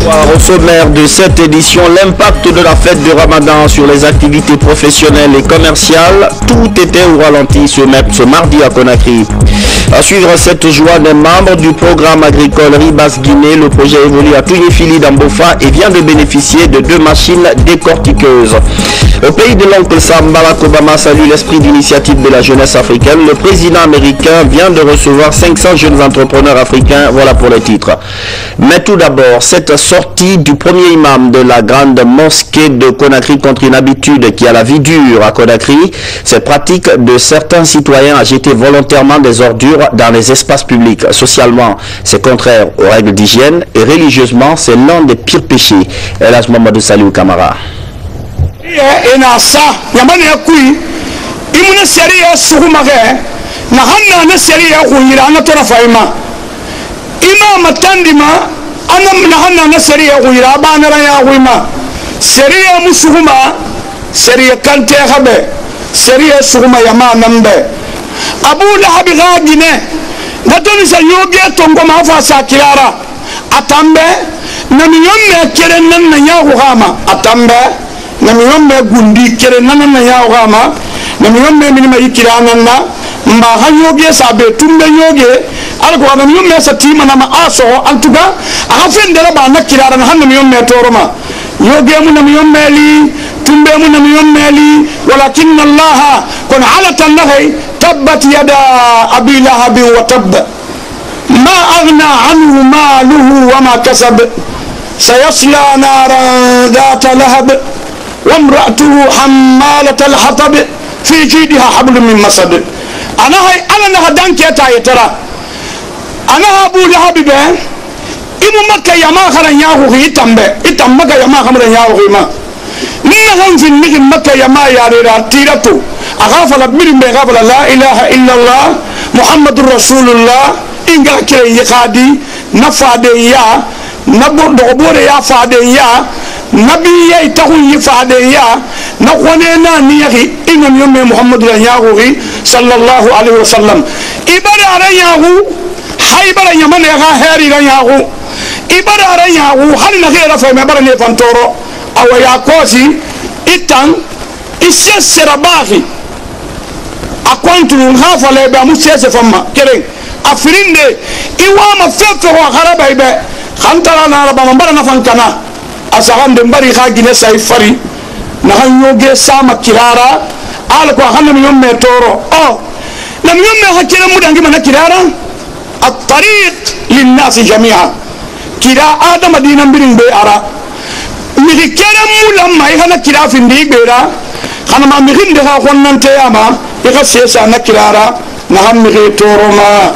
Au sommaire de cette édition, l'impact de la fête de Ramadan sur les activités professionnelles et commerciales, tout était au ralenti ce mardi à Conakry. À suivre cette joie des membres du programme agricole Ribas Guinée, le projet évolue à Tounifili d'Ambofa et vient de bénéficier de 2 machines décortiqueuses. Au pays de l'oncle Sam, Barack Obama salue l'esprit d'initiative de la jeunesse africaine. Le président américain vient de recevoir 500 jeunes entrepreneurs africains. Voilà pour les titres. Mais tout d'abord, cette sortie du premier imam de la grande mosquée de Conakry contre une habitude qui a la vie dure à Conakry, cette pratique de certains citoyens à jeter volontairement des ordures dans les espaces publics. Socialement, c'est contraire aux règles d'hygiène et religieusement, c'est l'un des pires péchés. Elhaj Mamadou Saliou Kamara. Imam tandima anam nahanna na sariya guira banara ya guima sariya musuhuma sariya kante khabe sariya suhuma yama nambe Abu Lahab gagine natoni sa yoge tongo ma fa sakirara atambe nami yomme keren nan na ya gama atambe nami yomme gundi keren nan na ya gama nami yomme minima yikirana na mba hanyoge sabe tumbe yoge alko ana yumme satima na maaso antuga afendera ba nakirara na hanno yumme toroma yoge mun na yumme li tumbe mun na yumme li walakin Allah kun ala tanahi tabbat yada abi lahab wa tab ma aghna anhu maluhu wa ma kasab sayasla naran ذات لهب وامرأته حمالة الحطب في جيدها حبل من مسد أنا نهدان كيتا يترى أنا أبو لهب به إنه مكة يما خلنا ياهو يتمبه يتم مكة يما خلنا ياهو ما نحن في المكة مكة يما ياريرا تيرتو أغافل بمن بغافل لا إله إلا الله محمد رسول الله إنك كي يخادي نفادي يا نبو دغبور يا فادي يا نبي يتهو يفادي يا نقولنا نيجي إن يوم محمد ياهو صلى الله عليه وسلم إبرة ياهو haibara yamane ga heri ga yahu ibara ra yahu hal na ghera fa me bara ne fantoro awa ya kosi itan isesera bahi akontu hafa le ba musese fama keren afirinde iwama fefe wa haraba ibe khantara na raba mambara na fankana asagande mbari ga gine sai fari na hanyoge sama kirara ala ko hanami yomme toro oh lam yomme hakira mudangi mana kirara الطريق للناس جميعا كلا آدم دينا برين بيارا مغي كرم لما يغنى كلا في انديك بيرا خانا ما مغين دها خونن تياما يغا سيسا نكرارا نهم مغي تورما.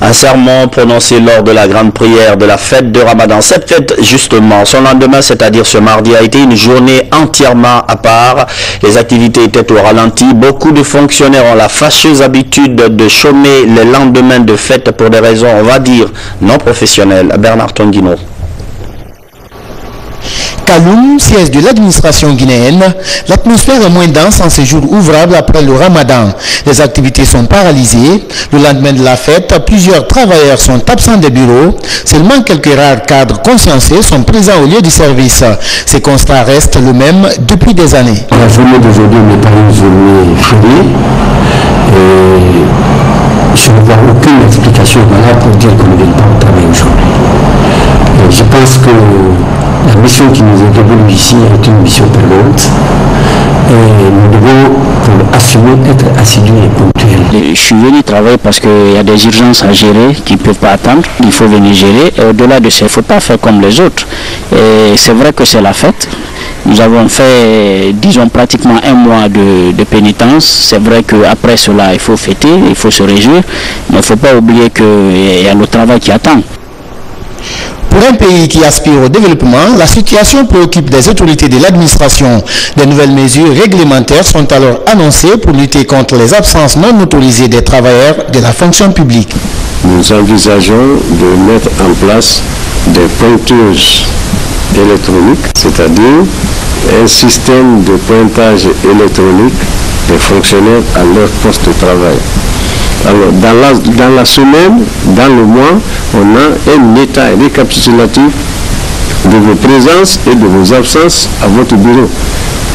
Un sermon prononcé lors de la grande prière de la fête de Ramadan. Cette fête, justement, son lendemain, c'est-à-dire ce mardi, a été une journée entièrement à part. Les activités étaient au ralenti. Beaucoup de fonctionnaires ont la fâcheuse habitude de chômer les lendemains de fête pour des raisons, on va dire, non professionnelles. Bernard Tondino. Kaloum, siège de l'administration guinéenne, l'atmosphère est moins dense en ces jours ouvrables après le Ramadan. Les activités sont paralysées. Le lendemain de la fête, plusieurs travailleurs sont absents des bureaux. Seulement quelques rares cadres consciencieux sont présents au lieu du service. Ces constats restent le même depuis des années. La journée d'aujourd'hui n'est pas une journée fériée. Je ne vois aucune explication pour dire qu'on ne vient pas au travail aujourd'hui. Je pense que la mission qui nous est devenue ici est une mission permanente et nous devons, pour assumer, être assidus et ponctuels. Je suis venu travailler parce qu'il y a des urgences à gérer qui ne peuvent pas attendre. Il faut venir gérer et au-delà de ça, il ne faut pas faire comme les autres. Et c'est vrai que c'est la fête. Nous avons fait, disons, pratiquement un mois de pénitence. C'est vrai qu'après cela, il faut fêter, il faut se réjouir, mais il ne faut pas oublier qu'il y a le travail qui attend. Pour un pays qui aspire au développement, la situation préoccupe des autorités de l'administration. Des nouvelles mesures réglementaires sont alors annoncées pour lutter contre les absences non autorisées des travailleurs de la fonction publique. Nous envisageons de mettre en place des pointeuses électroniques, c'est-à-dire un système de pointage électronique des fonctionnaires à leur poste de travail. Alors, dans la semaine, dans le mois, on a un état récapitulatif de vos présences et de vos absences à votre bureau.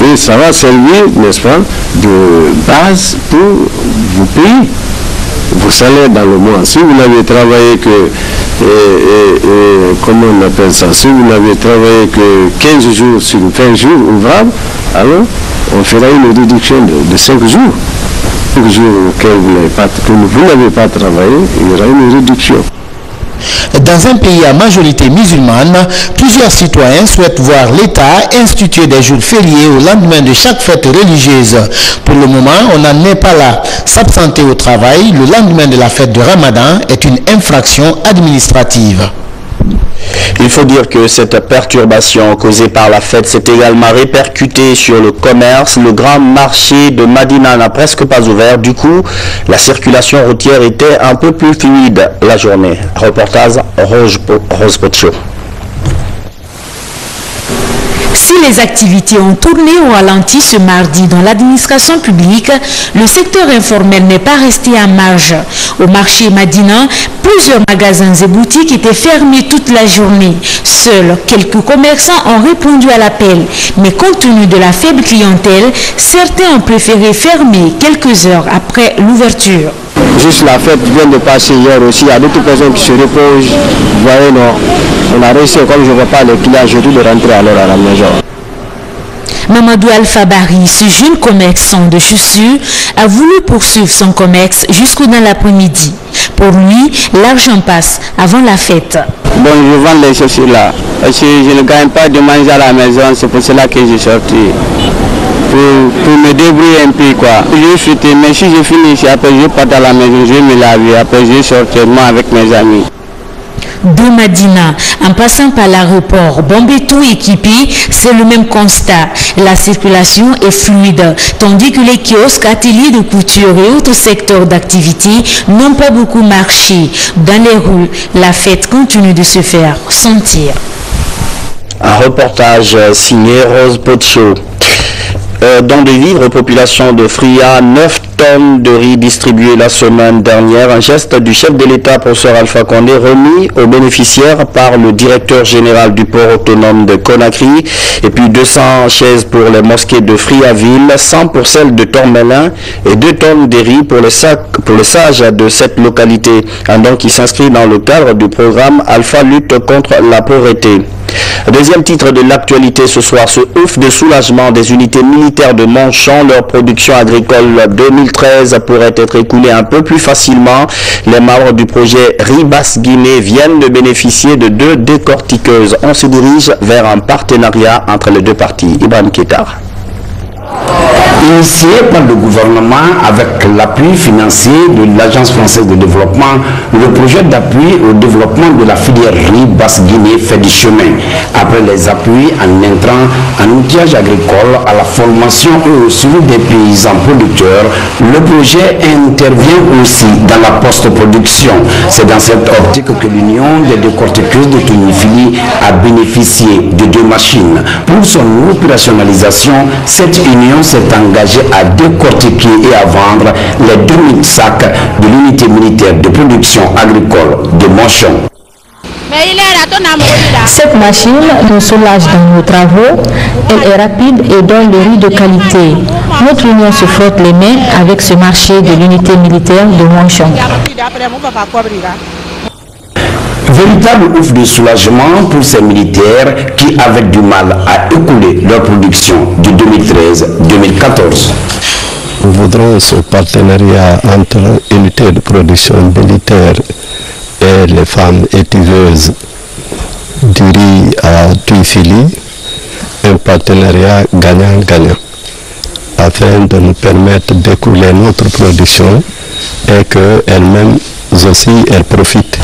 Et ça va servir, n'est-ce pas, de base pour vous payer vos salaires dans le mois. Si vous n'avez travaillé que, comment on appelle ça, si vous n'avez travaillé que 15 jours sur 20 jours ouvrables, alors on fera une réduction de 5 jours. 5 jours auxquels vous n'avez pas travaillé, il y aura une réduction. Dans un pays à majorité musulmane, plusieurs citoyens souhaitent voir l'État instituer des jours fériés au lendemain de chaque fête religieuse. Pour le moment, on n'en est pas là. S'absenter au travail le lendemain de la fête de Ramadan est une infraction administrative. Il faut dire que cette perturbation causée par la fête s'est également répercutée sur le commerce. Le grand marché de Madina n'a presque pas ouvert. Du coup, la circulation routière était un peu plus fluide la journée. Reportage Rose Pocho. Si les activités ont tourné au ralenti ce mardi dans l'administration publique, le secteur informel n'est pas resté en marge. Au marché Madina, plusieurs magasins et boutiques étaient fermés toute la journée. Seuls quelques commerçants ont répondu à l'appel. Mais compte tenu de la faible clientèle, certains ont préféré fermer quelques heures après l'ouverture. Juste la fête vient de passer hier aussi, il y a d'autres personnes qui se reposent. Vous voyez, non, on a réussi, comme je ne vois pas les clients aujourd'hui, de rentrer alors à la maison. Mamadou Alphabari, ce jeune commerçant de chaussures, a voulu poursuivre son commerce jusqu'au dans l'après-midi. Pour lui, l'argent passe avant la fête. Bon, je vends les chaussures là, parce que je ne gagne pas de manger à la maison, c'est pour cela que je suis sorti. Pour me débrouiller un peu quoi. Je suis mais si je finis ici, après je pars à la maison, je vais me laver, après je sors seulement avec mes amis. De Madina, en passant par l'aéroport Bombeto équipé, c'est le même constat. La circulation est fluide, tandis que les kiosques, ateliers de couture et autres secteurs d'activité n'ont pas beaucoup marché. Dans les rues, la fête continue de se faire sentir. Un reportage signé Rose Pocho. Dans des vivres, population de Fria, 9 tonnes de riz distribuées la semaine dernière, un geste du chef de l'État, professeur Alpha Condé, remis aux bénéficiaires par le directeur général du port autonome de Conakry, et puis 200 chaises pour les mosquées de Friaville, 100 pour celles de Tormelin et 2 tonnes de riz pour les sages de cette localité, un don qui s'inscrit dans le cadre du programme Alpha Lutte contre la pauvreté. Deuxième titre de l'actualité ce soir, ce ouf de soulagement des unités militaires de Montchamp. Leur production agricole 2013 pourrait être écoulée un peu plus facilement. Les membres du projet Ribasse-Guinée viennent de bénéficier de 2 décortiqueuses. On se dirige vers un partenariat entre les deux parties. Ibrahim Ketar. Initié par le gouvernement avec l'appui financier de l'Agence française de développement, le projet d'appui au développement de la filière riz Basse-Guinée fait du chemin. Après les appuis en intrants, en outillage agricole, à la formation et au suivi des paysans producteurs, le projet intervient aussi dans la post-production. C'est dans cette optique que l'Union des décortiqueuses de Tunifili a bénéficié de 2 machines. Pour son opérationnalisation, cette union s'est engagée à décortiquer et à vendre les 2000 sacs de l'unité militaire de production agricole de Montchamp. Cette machine nous soulage dans nos travaux, elle est rapide et donne le riz de qualité. Notre union se frotte les mains avec ce marché de l'unité militaire de Montchamp. Véritable ouf de soulagement pour ces militaires qui avaient du mal à écouler leur production de 2013-2014. Nous voudrons ce partenariat entre unités de production militaire et les femmes étiveuses du riz à Tuifili, un partenariat gagnant-gagnant, afin de nous permettre d'écouler notre production et qu'elles-mêmes aussi elles profitent.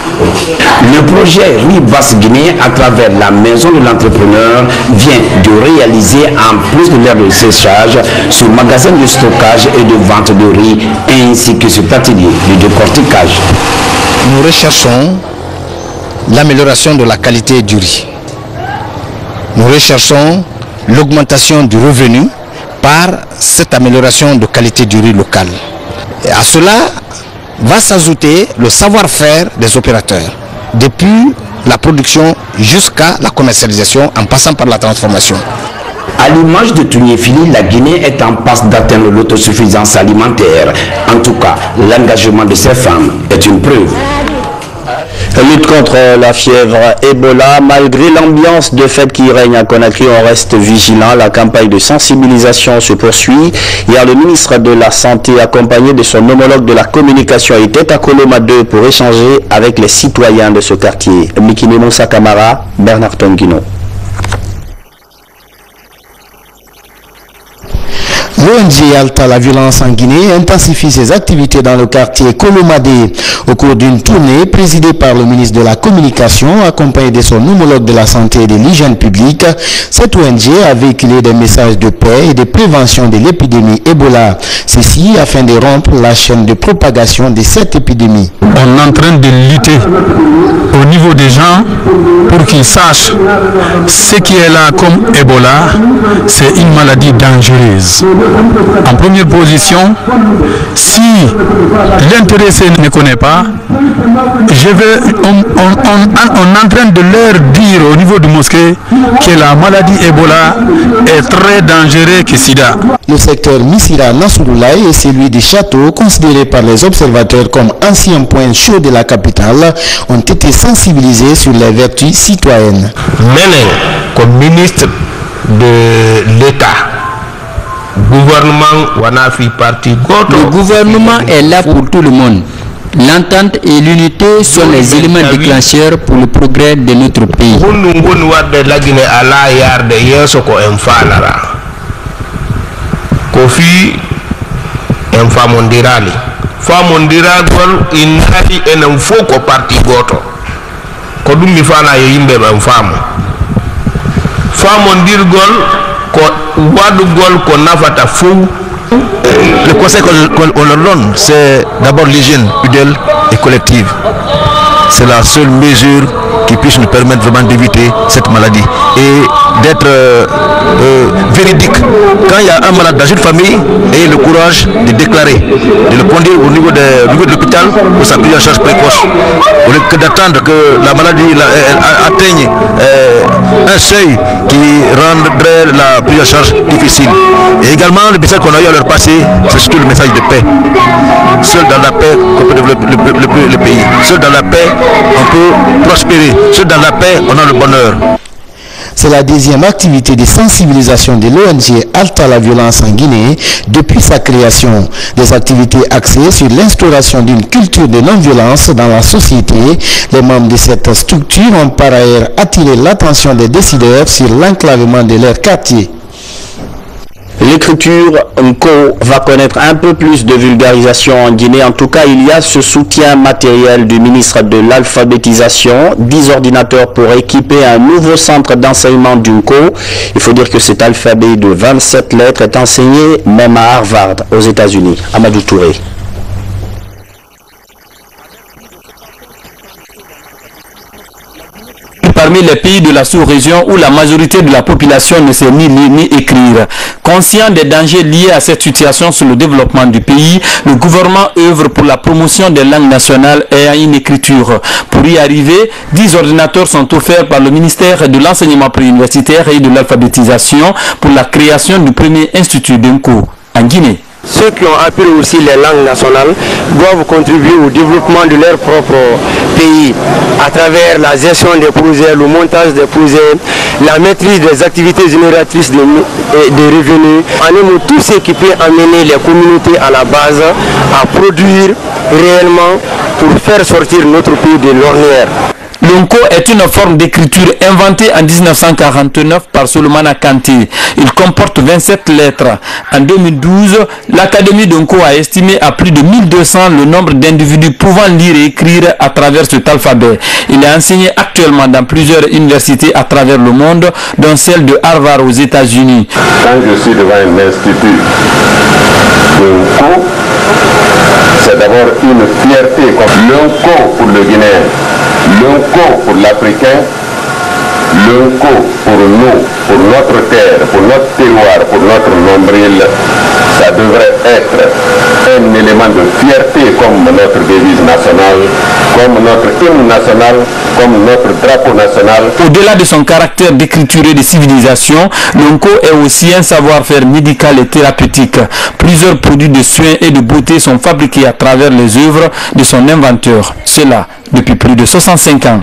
Le projet Riz Basse-Guinée, à travers la maison de l'entrepreneur, vient de réaliser, en plus de l'aire de séchage, ce magasin de stockage et de vente de riz, ainsi que cet atelier de décortiquage. Nous recherchons l'amélioration de la qualité du riz. Nous recherchons l'augmentation du revenu par cette amélioration de qualité du riz local. Et à cela, va s'ajouter le savoir-faire des opérateurs, depuis la production jusqu'à la commercialisation en passant par la transformation. À l'image de Tuniefili, la Guinée est en passe d'atteindre l'autosuffisance alimentaire. En tout cas, l'engagement de ces femmes est une preuve. Lutte contre la fièvre Ebola. Malgré l'ambiance de fête qui règne à Conakry, on reste vigilant. La campagne de sensibilisation se poursuit. Hier, le ministre de la Santé, accompagné de son homologue de la communication, était à Koloma 2 pour échanger avec les citoyens de ce quartier. Mikine Moussa Kamara, Bernard Tonguino. L'ONG Alta la violence en Guinée intensifie ses activités dans le quartier Kolomadé au cours d'une tournée présidée par le ministre de la Communication, accompagné de son homologue de la santé et de l'hygiène publique. Cette ONG a véhiculé des messages de paix et de prévention de l'épidémie Ebola. Ceci afin de rompre la chaîne de propagation de cette épidémie. On est en train de lutter au niveau des gens pour qu'ils sachent ce qui est là comme Ebola, c'est une maladie dangereuse. En première position, si l'intéressé ne connaît pas, on est en train de leur dire au niveau du mosquée que la maladie Ebola est très dangereuse que SIDA. Le secteur Missira Nasrullah et celui du château, considérés par les observateurs comme anciens points chauds de la capitale, ont été sensibilisés sur les vertus citoyennes. Meneng, comme ministre de l'État, le gouvernement est là pour tout le monde. L'entente et l'unité sont les éléments déclencheurs pour le progrès de notre pays. Kofi en famondirali famondiragol inali enen foko parti goto ko dum mi fana yo yimbe ben famo famondirgol ko wadugol ko nafata fou. Le conseil qu'on leur donne, c'est d'abord l'hygiène individuelle et collective. C'est la seule mesure qui puisse nous permettre vraiment d'éviter cette maladie et d'être véridique. Quand il y a un malade dans une famille, ayez le courage de déclarer, de le conduire au niveau de l'hôpital pour sa prise en charge précoce, au lieu que d'attendre que la maladie atteigne un seuil qui rendrait la prise en charge difficile. Et également, le message qu'on a eu à leur passer, c'est surtout le message de paix. Seul dans la paix qu'on peut développer le pays. Seul dans la paix, on peut prospérer. Seul dans la paix, on a le bonheur. C'est la deuxième activité de sensibilisation de l'ONG Alta la violence en Guinée depuis sa création. Des activités axées sur l'instauration d'une culture de non-violence dans la société. Les membres de cette structure ont par ailleurs attiré l'attention des décideurs sur l'enclavement de leur quartier. L'écriture Nko va connaître un peu plus de vulgarisation en Guinée. En tout cas, il y a ce soutien matériel du ministre de l'alphabétisation, 10 ordinateurs pour équiper un nouveau centre d'enseignement du Nko. Il faut dire que cet alphabet de 27 lettres est enseigné même à Harvard, aux États-Unis. Amadou Touré. Parmi les pays de la sous-région où la majorité de la population ne sait ni lire ni écrire. Conscient des dangers liés à cette situation sur le développement du pays, le gouvernement œuvre pour la promotion des langues nationales ayant une écriture. Pour y arriver, 10 ordinateurs sont offerts par le ministère de l'enseignement préuniversitaire et de l'alphabétisation pour la création du premier institut d'Nko en Guinée. Ceux qui ont appris aussi les langues nationales doivent contribuer au développement de leur propre pays à travers la gestion des projets, le montage des projets, la maîtrise des activités génératrices de revenus. En tout ce qui peut amener les communautés à la base à produire réellement pour faire sortir notre pays de l'ornière. L'Nko est une forme d'écriture inventée en 1949 par Solomana Kanté. Il comporte 27 lettres. En 2012, l'Académie d'Nko a estimé à plus de 1200 le nombre d'individus pouvant lire et écrire à travers cet alphabet. Il est enseigné actuellement dans plusieurs universités à travers le monde, dont celle de Harvard aux États-Unis. Quand je suis devant un institut d'Nko, c'est d'abord une fierté. L'Nko pour le Guinéen, l'Nko pour l'Africain, l'Nko pour nous, pour notre terre, pour notre terroir, pour notre nombril, ça devrait être un élément de fierté comme notre devise nationale, comme notre hymne national, comme notre drapeau national. Au-delà de son caractère déculturé de civilisation, l'onco est aussi un savoir-faire médical et thérapeutique. Plusieurs produits de soins et de beauté sont fabriqués à travers les œuvres de son inventeur. Cela depuis plus de 65 ans.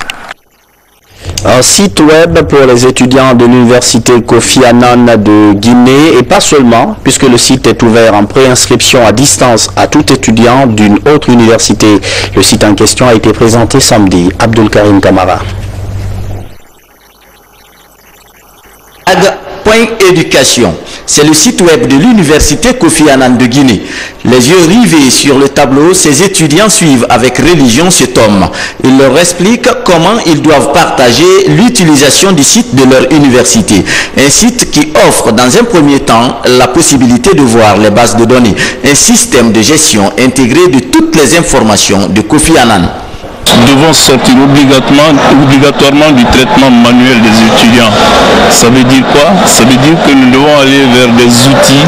Un site web pour les étudiants de l'université Kofi Annan de Guinée et pas seulement, puisque le site est ouvert en préinscription à distance à tout étudiant d'une autre université. Le site en question a été présenté samedi. Abdul Karim Kamara. Éducation. C'est le site web de l'université Kofi Annan de Guinée. Les yeux rivés sur le tableau, ces étudiants suivent avec religion cet homme. Il leur explique comment ils doivent partager l'utilisation du site de leur université. Un site qui offre dans un premier temps la possibilité de voir les bases de données, un système de gestion intégré de toutes les informations de Kofi Annan. Nous devons sortir obligatoirement du traitement manuel des étudiants. Ça veut dire quoi? Ça veut dire que nous devons aller vers des outils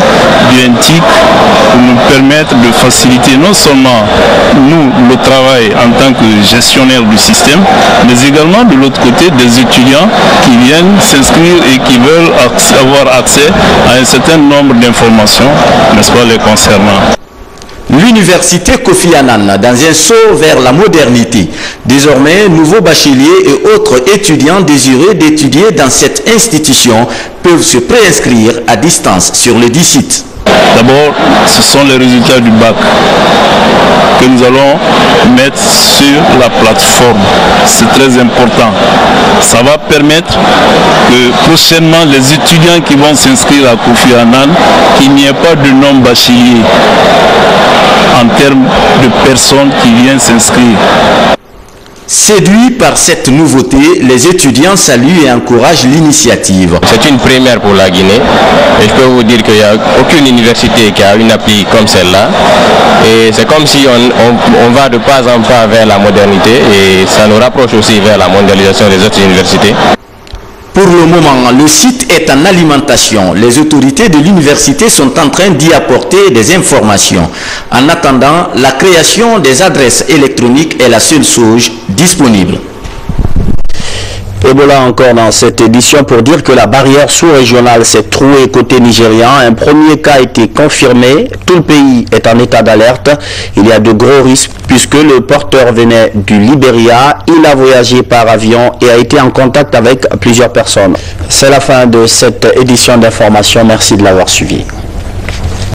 bioéthiques pour nous permettre de faciliter non seulement nous, le travail en tant que gestionnaire du système, mais également de l'autre côté des étudiants qui viennent s'inscrire et qui veulent avoir accès à un certain nombre d'informations, n'est-ce pas, les concernant. L'université Kofi Annan dans un saut vers la modernité. Désormais, nouveaux bacheliers et autres étudiants désireux d'étudier dans cette institution peuvent se préinscrire à distance sur le dit site. D'abord, ce sont les résultats du bac que nous allons mettre sur la plateforme. C'est très important. Ça va permettre que prochainement les étudiants qui vont s'inscrire à Kofi Annan, qu'il n'y ait pas de non-bachelier en termes de personnes qui viennent s'inscrire. Séduits par cette nouveauté, les étudiants saluent et encouragent l'initiative. C'est une première pour la Guinée et je peux vous dire qu'il n'y a aucune université qui a une appli comme celle-là. Et c'est comme si on va de pas en pas vers la modernité et ça nous rapproche aussi vers la mondialisation des autres universités. Pour le moment, le site est en alimentation. Les autorités de l'université sont en train d'y apporter des informations. En attendant, la création des adresses électroniques est la seule chose disponible. Et voilà encore dans cette édition pour dire que la barrière sous-régionale s'est trouée côté nigérian. Un premier cas a été confirmé. Tout le pays est en état d'alerte. Il y a de gros risques puisque le porteur venait du Libéria. Il a voyagé par avion et a été en contact avec plusieurs personnes. C'est la fin de cette édition d'information. Merci de l'avoir suivi.